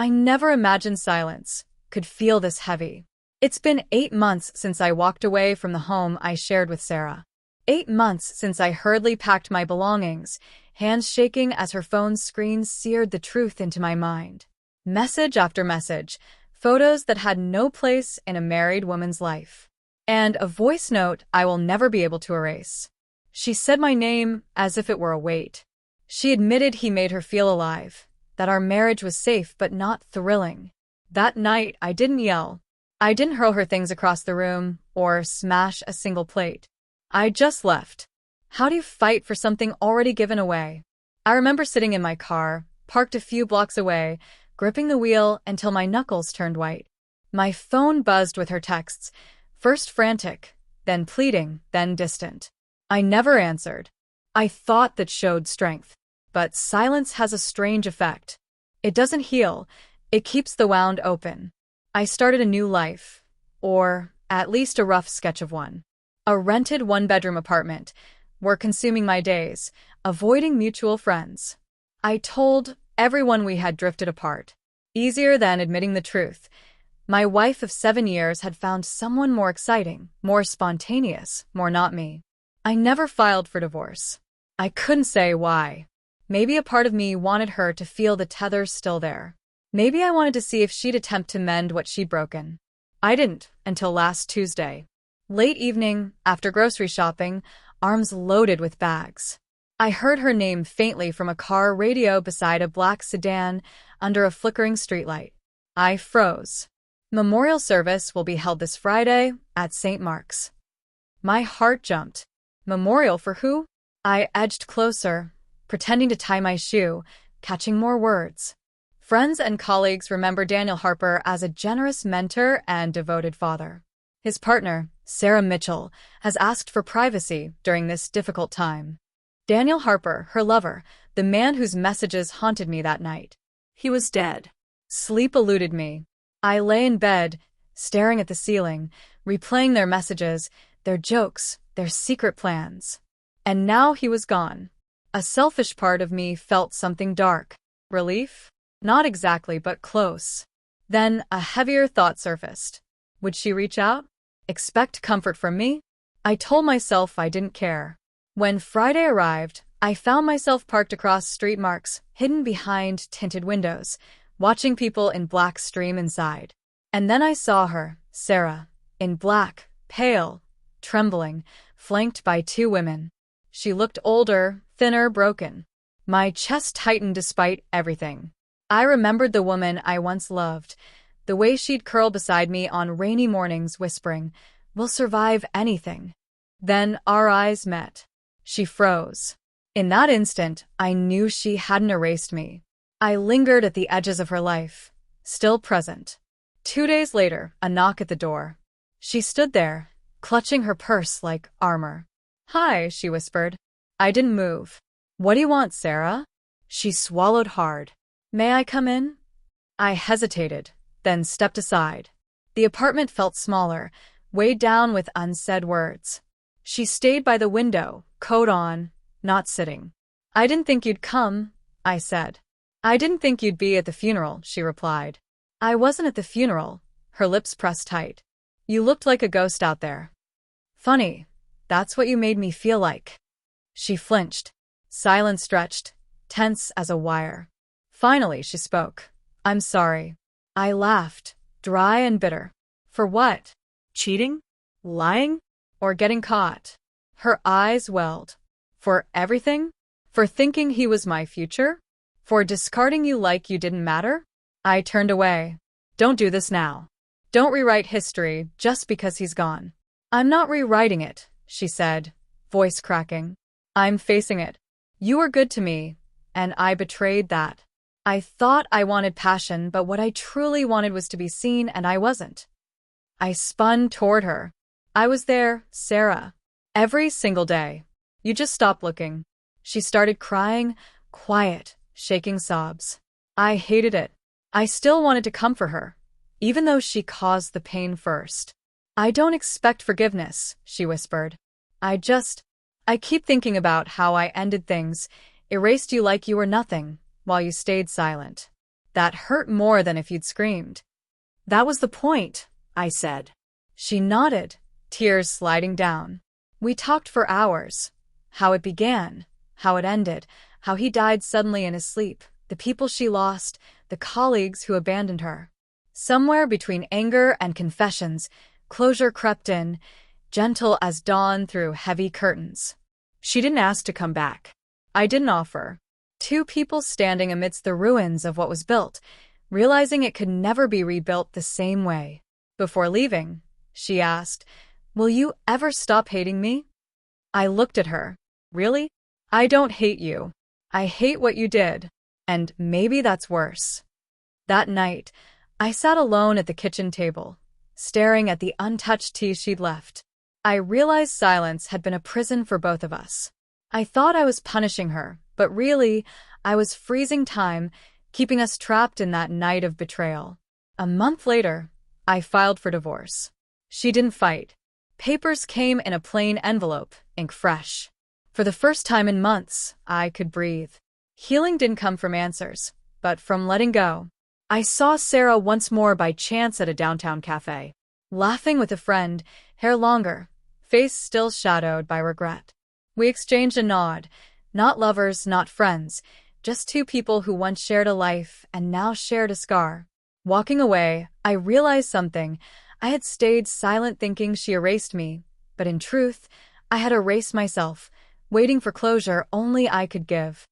I never imagined silence could feel this heavy. It's been 8 months since I walked away from the home I shared with Sarah. 8 months since I hurriedly packed my belongings, hands shaking as her phone's screen seared the truth into my mind. Message after message, photos that had no place in a married woman's life. And a voice note I will never be able to erase. She said my name as if it were a weight. She admitted he made her feel alive, that our marriage was safe but not thrilling. That night, I didn't yell. I didn't hurl her things across the room or smash a single plate. I just left. How do you fight for something already given away? I remember sitting in my car, parked a few blocks away, gripping the wheel until my knuckles turned white. My phone buzzed with her texts, first frantic, then pleading, then distant. I never answered. I thought that showed strength. But silence has a strange effect. It doesn't heal, it keeps the wound open. I started a new life, or at least a rough sketch of one. A rented one-bedroom apartment, were consuming my days, avoiding mutual friends. I told everyone we had drifted apart. Easier than admitting the truth. My wife of 7 years had found someone more exciting, more spontaneous, more not me. I never filed for divorce. I couldn't say why. Maybe a part of me wanted her to feel the tether's still there. Maybe I wanted to see if she'd attempt to mend what she'd broken. I didn't, until last Tuesday. Late evening, after grocery shopping, arms loaded with bags. I heard her name faintly from a car radio beside a black sedan under a flickering streetlight. I froze. Memorial service will be held this Friday at St. Mark's. My heart jumped. Memorial for who? I edged closer, pretending to tie my shoe, catching more words. Friends and colleagues remember Daniel Harper as a generous mentor and devoted father. His partner, Sarah Mitchell, has asked for privacy during this difficult time. Daniel Harper, her lover, the man whose messages haunted me that night. He was dead. Sleep eluded me. I lay in bed, staring at the ceiling, replaying their messages, their jokes, their secret plans. And now he was gone. A selfish part of me felt something dark. Relief? Not exactly, but close. Then a heavier thought surfaced. Would she reach out? Expect comfort from me? I told myself I didn't care. When Friday arrived, I found myself parked across street marks, hidden behind tinted windows, watching people in black stream inside. And then I saw her, Sarah, in black, pale, trembling, flanked by 2 women. She looked older, thinner, broken. My chest tightened despite everything. I remembered the woman I once loved, the way she'd curl beside me on rainy mornings whispering, "We'll survive anything." Then our eyes met. She froze. In that instant, I knew she hadn't erased me. I lingered at the edges of her life, still present. 2 days later, a knock at the door. She stood there, clutching her purse like armor. "Hi," she whispered. I didn't move. "What do you want, Sarah?" She swallowed hard. "May I come in?" I hesitated, then stepped aside. The apartment felt smaller, weighed down with unsaid words. She stayed by the window, coat on, not sitting. "I didn't think you'd come," I said. "I didn't think you'd be at the funeral," she replied. "I wasn't at the funeral," her lips pressed tight. "You looked like a ghost out there." "Funny, that's what you made me feel like." She flinched. Silence stretched, tense as a wire. Finally, she spoke. "I'm sorry." I laughed, dry and bitter. "For what? Cheating? Lying? Or getting caught?" Her eyes welled. "For everything? For thinking he was my future? For discarding you like you didn't matter?" I turned away. "Don't do this now. Don't rewrite history just because he's gone." "I'm not rewriting it," she said, voice cracking. "I'm facing it. You were good to me, and I betrayed that. I thought I wanted passion, but what I truly wanted was to be seen, and I wasn't." I spun toward her. "I was there, Sarah. Every single day. You just stopped looking." She started crying, quiet, shaking sobs. I hated it. I still wanted to comfort her, even though she caused the pain first. "I don't expect forgiveness," she whispered. I keep thinking about how I ended things, erased you like you were nothing, while you stayed silent. That hurt more than if you'd screamed. That was the point, I said. She nodded, tears sliding down. We talked for hours. How it began, how it ended, how he died suddenly in his sleep, the people she lost, the colleagues who abandoned her. Somewhere between anger and confessions, closure crept in, gentle as dawn through heavy curtains. She didn't ask to come back. I didn't offer. Two people standing amidst the ruins of what was built, realizing it could never be rebuilt the same way. Before leaving, she asked, "Will you ever stop hating me?" I looked at her. Really? I don't hate you. I hate what you did. And maybe that's worse. That night, I sat alone at the kitchen table, staring at the untouched tea she'd left. I realized silence had been a prison for both of us. I thought I was punishing her, but really, I was freezing time, keeping us trapped in that night of betrayal. A month later, I filed for divorce. She didn't fight. Papers came in a plain envelope, ink fresh. For the first time in months, I could breathe. Healing didn't come from answers, but from letting go. I saw Sarah once more by chance at a downtown cafe, laughing with a friend, hair longer, face still shadowed by regret. We exchanged a nod, not lovers, not friends, just two people who once shared a life and now shared a scar. Walking away, I realized something. I had stayed silent thinking she erased me, but in truth, I had erased myself, waiting for closure only I could give.